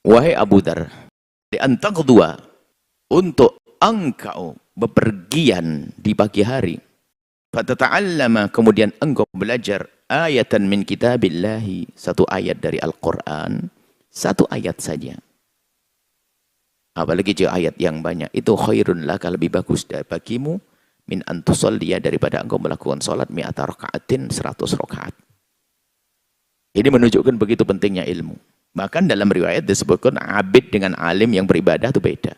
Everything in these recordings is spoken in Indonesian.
Wahai Abu Dar, di antara kedua, untuk engkau bepergian di pagi hari, fatata'allama, kemudian engkau belajar ayatan min kitabillahi, satu ayat dari Al-Quran, satu ayat saja. Apalagi jika ayat yang banyak, itu khairun laka, lebih bagus bagimu, min antusalliya, daripada engkau melakukan salat mi'ata raka'atin, 100 rakaat. Ini menunjukkan begitu pentingnya ilmu. Bahkan dalam riwayat disebutkan abid dengan alim yang beribadah itu beda.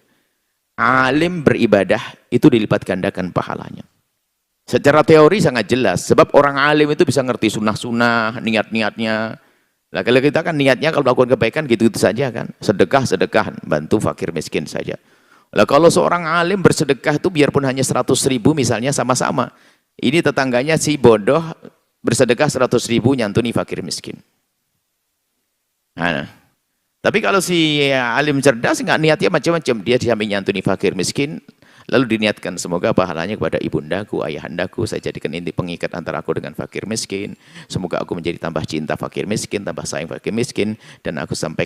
Alim beribadah itu dilipat gandakan pahalanya. Secara teori sangat jelas, sebab orang alim itu bisa ngerti sunnah-sunnah, niat-niatnya. Nah, kalau kita kan niatnya kalau melakukan kebaikan gitu-gitu saja kan. Sedekah, bantu fakir miskin saja. Nah, kalau seorang alim bersedekah itu biarpun hanya 100.000 misalnya, sama-sama. Ini tetangganya si bodoh bersedekah 100.000 nyantuni fakir miskin. Nah, tapi kalau si alim cerdas nggak niatnya macam-macam, dia di samping nyantuni fakir miskin, lalu diniatkan semoga pahalanya kepada ibundaku, ayahandaku, saya jadikan inti pengikat antara aku dengan fakir miskin. Semoga aku menjadi tambah cinta fakir miskin, tambah sayang fakir miskin, dan aku sampai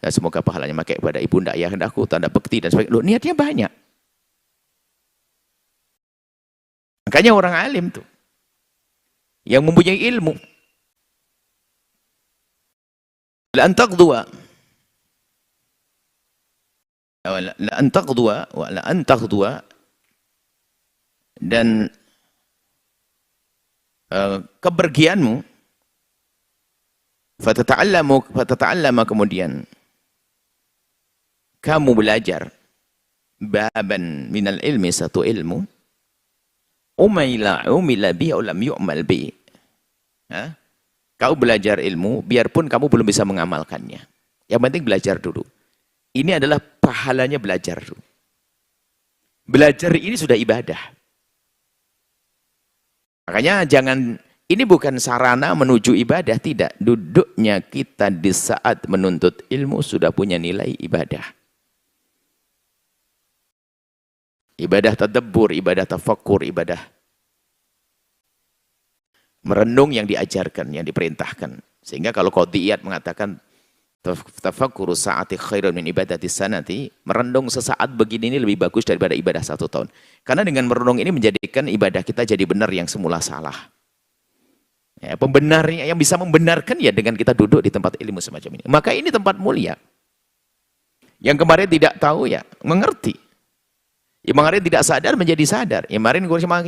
semoga pahalanya pakai kepada ibunda, ayahandaku, tanda bekti dan sebagainya. Loh, niatnya banyak. Makanya orang alim tuh yang mempunyai ilmu. La antaqdua wa la antaqdua, dan kepergianmu, fatata'allama, kemudian kamu belajar baban minal ilmi, satu ilmu, umila bi lam yu'mal bi. Kau belajar ilmu, biarpun kamu belum bisa mengamalkannya. Yang penting belajar dulu. Ini adalah pahalanya belajar dulu. Belajar ini sudah ibadah. Makanya ini bukan sarana menuju ibadah, tidak. Duduknya kita di saat menuntut ilmu sudah punya nilai ibadah. Ibadah tadabbur, ibadah tafakkur, ibadah merenung yang diajarkan, yang diperintahkan. Sehingga kalau Qadiyat mengatakan tafakkuru sa'ati khairun min ibadati sanati, merenung sesaat begini ini lebih bagus daripada ibadah 1 tahun. Karena dengan merenung ini menjadikan ibadah kita jadi benar yang semula salah. Ya, pembenarnya yang bisa membenarkan ya dengan kita duduk di tempat ilmu semacam ini. Maka ini tempat mulia. Yang kemarin tidak tahu ya mengerti. Yang kemarin tidak sadar menjadi sadar. Yang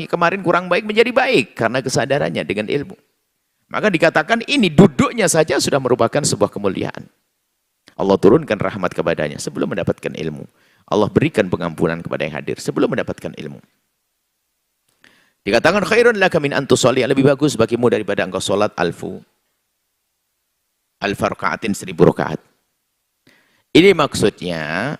kemarin kurang baik menjadi baik karena kesadarannya dengan ilmu. Maka dikatakan ini duduknya saja sudah merupakan sebuah kemuliaan. Allah turunkan rahmat kepadanya sebelum mendapatkan ilmu. Allah berikan pengampunan kepada yang hadir sebelum mendapatkan ilmu. Dikatakan khairun laka min antusolli, lebih bagus bagimu daripada engkau sholat alfa rakaatin, 1000 rakaat. Ini maksudnya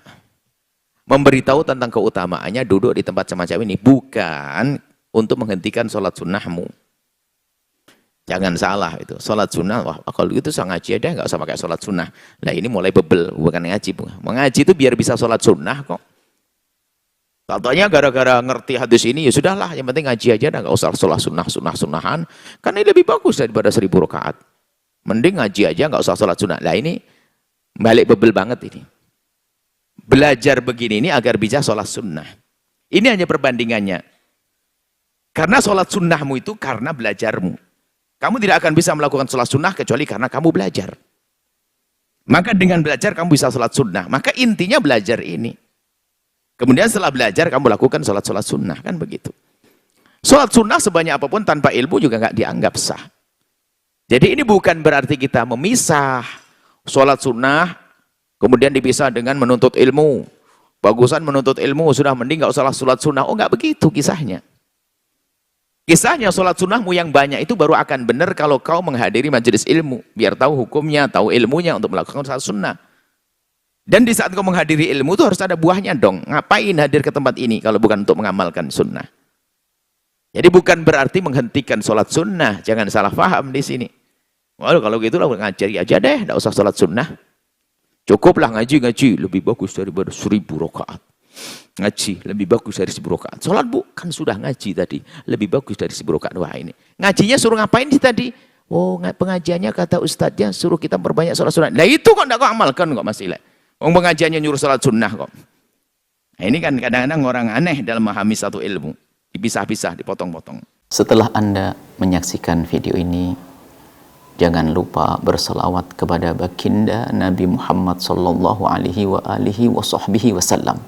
memberitahu tentang keutamaannya duduk di tempat semacam ini, bukan untuk menghentikan sholat sunnahmu. Jangan salah itu, sholat sunnah, wah kalau gitu saya ngaji aja, nggak usah pakai sholat sunnah. Nah ini mulai bebel, bukan ngaji. Mengaji itu biar bisa sholat sunnah kok. Contohnya gara-gara ngerti hadis ini, ya sudahlah, yang penting ngaji aja, nggak usah sholat sunnah-sunnahan. Karena ini lebih bagus daripada 1000 rakaat. Mending ngaji aja, nggak usah sholat sunnah. Nah ini balik bebel banget ini. Belajar begini ini agar bisa sholat sunnah. Ini hanya perbandingannya. Karena sholat sunnahmu itu karena belajarmu. Kamu tidak akan bisa melakukan sholat sunnah kecuali karena kamu belajar. Maka dengan belajar kamu bisa sholat sunnah. Maka intinya belajar ini. Kemudian setelah belajar kamu lakukan sholat sunnah. Kan begitu. Sholat sunnah sebanyak apapun tanpa ilmu juga nggak dianggap sah. Jadi ini bukan berarti kita memisah sholat sunnah kemudian dipisah dengan menuntut ilmu. Bagusan menuntut ilmu, sudah mending nggak usah sholat sunnah. Oh nggak begitu kisahnya. Kisahnya sholat sunnahmu yang banyak itu baru akan benar kalau kau menghadiri majelis ilmu. Biar tahu hukumnya, tahu ilmunya untuk melakukan sholat sunnah. Dan di saat kau menghadiri ilmu itu harus ada buahnya dong. Ngapain hadir ke tempat ini kalau bukan untuk mengamalkan sunnah. Jadi bukan berarti menghentikan sholat sunnah. Jangan salah paham di sini. Waduh kalau gitu lah ngajari aja deh, nggak usah sholat sunnah. Cukuplah ngaji, lebih bagus daripada 1000 rakaat. Ngaji, lebih bagus dari 1000 rakaat. Sholat bu, kan sudah ngaji tadi. Lebih bagus dari 1000 rakaat. Wah ini. Ngajinya suruh ngapain sih tadi? Oh, pengajiannya kata ustadznya suruh kita perbanyak sholat sunnah. Nah itu kok enggak kau amalkan kok Mas Ilek. Pengajiannya nyuruh sholat sunnah kok. Nah, ini kan kadang-kadang orang aneh dalam memahami satu ilmu. Dipisah-pisah, dipotong-potong. Setelah Anda menyaksikan video ini, jangan lupa berselawat kepada baginda Nabi Muhammad sallallahu alaihi wa alihi wa sahbihi wasallam.